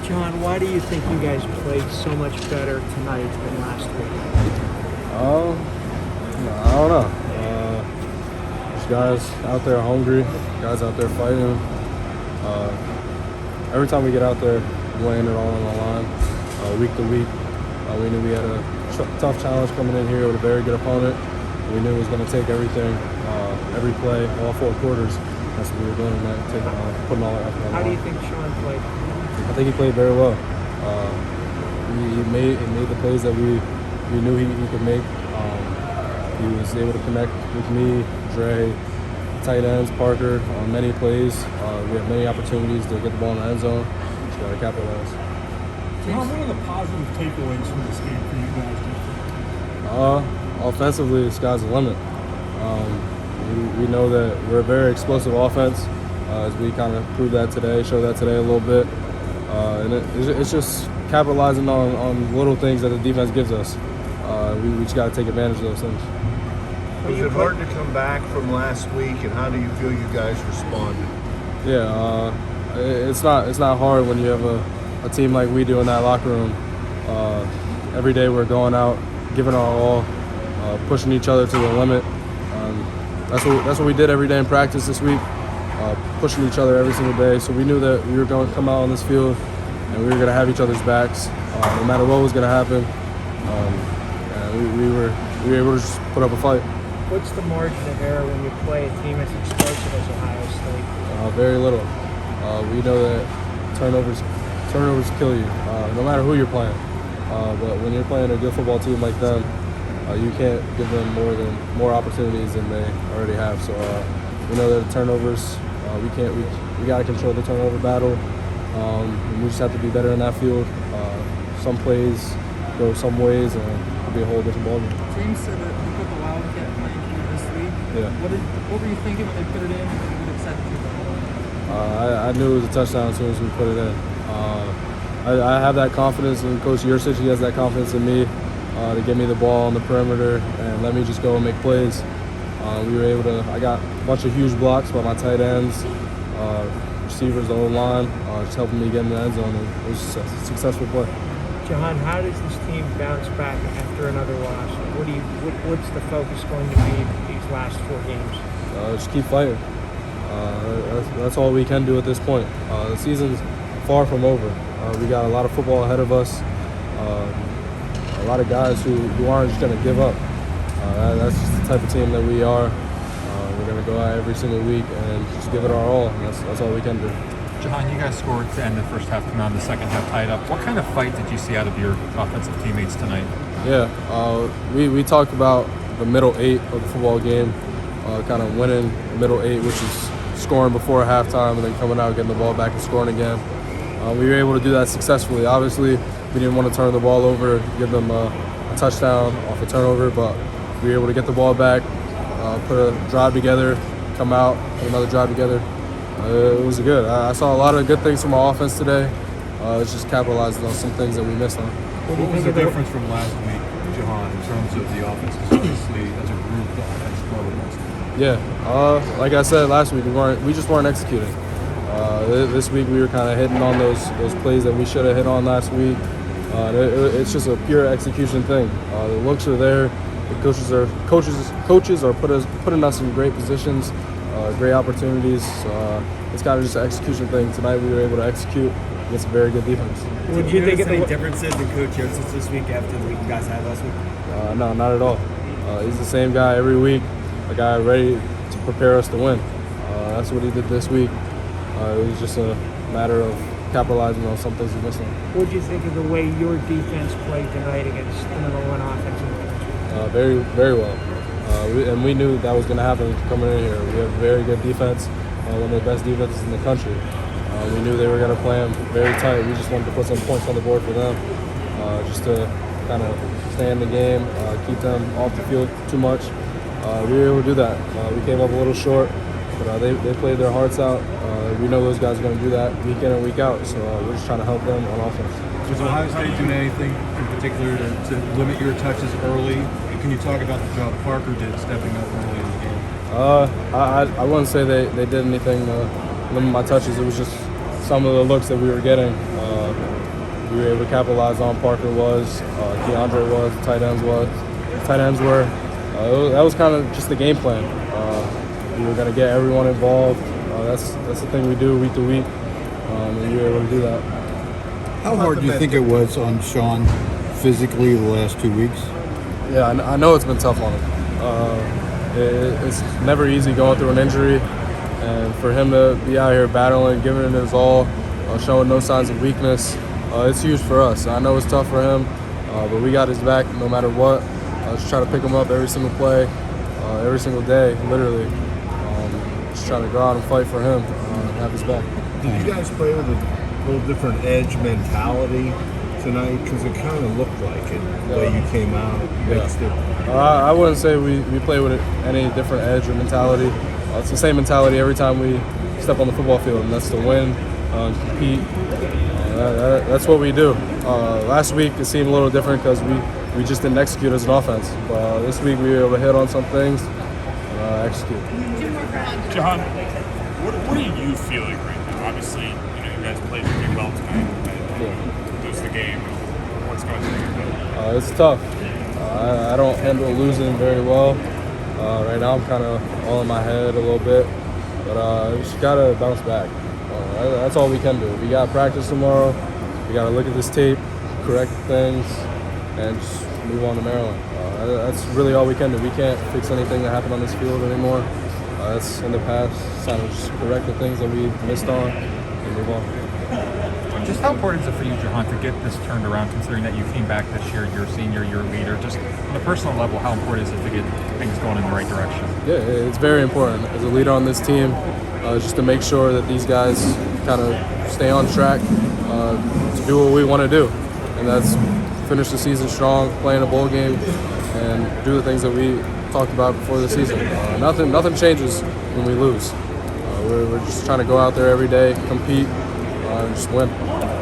John, why do you think you guys played so much better tonight than last week? I don't know. There's guys out there hungry, guys out there fighting. Every time we get out there, we're laying it all on the line, week to week. We knew we had a tough challenge coming in here with a very good opponent. We knew it was going to take everything, every play, all 4 quarters. That's what we were doing tonight, putting all our effort on the line. How do you think Sean played? I think he played very well. He made the plays that we knew he could make. He was able to connect with me, Dre, tight ends, Parker on many plays. We had many opportunities to get the ball in the end zone. Just got to capitalize. Jahan, what are the positive takeaways from this game for you guys? Offensively, the sky's the limit. We know that we're a very explosive offense, as we kind of proved that today, showed that today a little bit. And it's just capitalizing on little things that the defense gives us. We just got to take advantage of those things. Was it hard to come back from last week, and how do you feel you guys responded? Yeah, it's not hard when you have a team like we do in that locker room. Every day we're going out, giving our all, pushing each other to the limit. That's what we did every day in practice this week, pushing each other every single day. So we knew that we were going to come out on this field and we were going to have each other's backs, no matter what was going to happen. And we were able to just put up a fight. What's the margin of error when you play a team as explosive as Ohio State? Very little. We know that turnovers kill you, no matter who you're playing. But when you're playing a good football team like them, you can't give them more opportunities than they already have. So we know that the turnovers, we got to control the turnover battle. We just have to be better in that field. Some plays go some ways, and it'll be a whole different ballgame. James said that you put the Wildcat playing here this week. Yeah. What were you thinking when they put it in? What were you excited to? I knew it was a touchdown as soon as we put it in. I have that confidence in Coach Yursich. He has that confidence in me to get me the ball on the perimeter and let me just go and make plays. We were able to. I got a bunch of huge blocks by my tight ends, receivers, the whole line, just helping me get in the end zone. And it was a successful play. Jahan, how does this team bounce back after another loss? What's the focus going to be these last 4 games? Just keep fighting. That's all we can do at this point. The season's far from over. We got a lot of football ahead of us. A lot of guys who aren't just going to give up. That's just the type of team that we are. We're going to go out every single week and just give it our all. And that's all we can do. Jahan, you guys scored to end the first half, come out in the second half tied up. What kind of fight did you see out of your offensive teammates tonight? Yeah, we talked about the middle 8 of the football game, kind of winning the middle 8, which is scoring before halftime and then coming out, getting the ball back and scoring again. We were able to do that successfully. Obviously, we didn't want to turn the ball over, give them a touchdown off a turnover, but we were able to get the ball back, put a drive together, come out, put another drive together. It was good. I saw a lot of good things from our offense today. It's just capitalizing on some things that we missed on. What was the difference from last week, Jahan, in terms of the offense? Obviously, as a group, the offense scored against them. Yeah, like I said last week, we just weren't executing. This week we were kind of hitting on those plays that we should have hit on last week. It's just a pure execution thing. The looks are there. The coaches are putting us in great positions, great opportunities. It's kind of just an execution thing. Tonight we were able to execute against a very good defense. Did you notice any differences in Coach Yursich this week after the week you guys had last week? No, not at all. He's the same guy every week, a guy ready to prepare us to win. That's what he did this week. It was just a matter of capitalizing on some things we missed on. What did you think of the way your defense played tonight against the #1 offense in the country? Very, very well. And we knew that was going to happen coming in here. We have a very good defense, one of the best defenses in the country. We knew they were going to play them very tight. We just wanted to put some points on the board for them, just to kind of stay in the game, keep them off the field too much. We were able to do that. We came up a little short, but they played their hearts out. We know those guys are going to do that week in and week out, so we're just trying to help them on offense. Was Ohio State doing anything in particular to limit your touches early? And can you talk about the job Parker did stepping up early in the game? I wouldn't say they did anything to limit my touches. It was just some of the looks that we were getting. we were able to capitalize on. Parker was, DeAndre was, the tight ends were. That was kind of just the game plan. We were going to get everyone involved. That's the thing we do week to week, and we were able to do that. How hard do you think it was on Sean physically the last 2 weeks? Yeah, I know it's been tough on him. It's never easy going through an injury, and for him to be out here battling, giving it his all, showing no signs of weakness, it's huge for us. I know it's tough for him, but we got his back no matter what. Just try to pick him up every single play, every single day, literally. Just trying to go out and fight for him and have his back. Did you guys play with a little different edge mentality tonight? Because it kind of looked like it, the way you came out. Mixed it. I wouldn't say we play with any different edge or mentality. It's the same mentality every time we step on the football field, and that's to win, compete. That's what we do. Last week it seemed a little different because we just didn't execute as an offense. But this week we were able to hit on some things and execute. Jahan, what are you feeling right now? Obviously, you guys played pretty well tonight. Lose the game. What's going through your head? It's tough. I don't handle losing very well. Right now I'm kind of all in my head a little bit, but we just gotta bounce back. That's all we can do. We got practice tomorrow. We gotta look at this tape, correct things, and just move on to Maryland. That's really all we can do. We can't fix anything that happened on this field anymore. That's in the past. It's time to just correct the things that we missed on and move on. Just how important is it for you, Jahan, to get this turned around, considering that you came back this year, you're a senior, you're a leader? Just on a personal level, how important is it to get things going in the right direction? Yeah, it's very important. As a leader on this team, just to make sure that these guys kind of stay on track to do what we want to do. And that's finish the season strong, play in a bowl game, and do the things that we talked about before the season. Nothing changes when we lose. We're just trying to go out there every day, compete, and just win.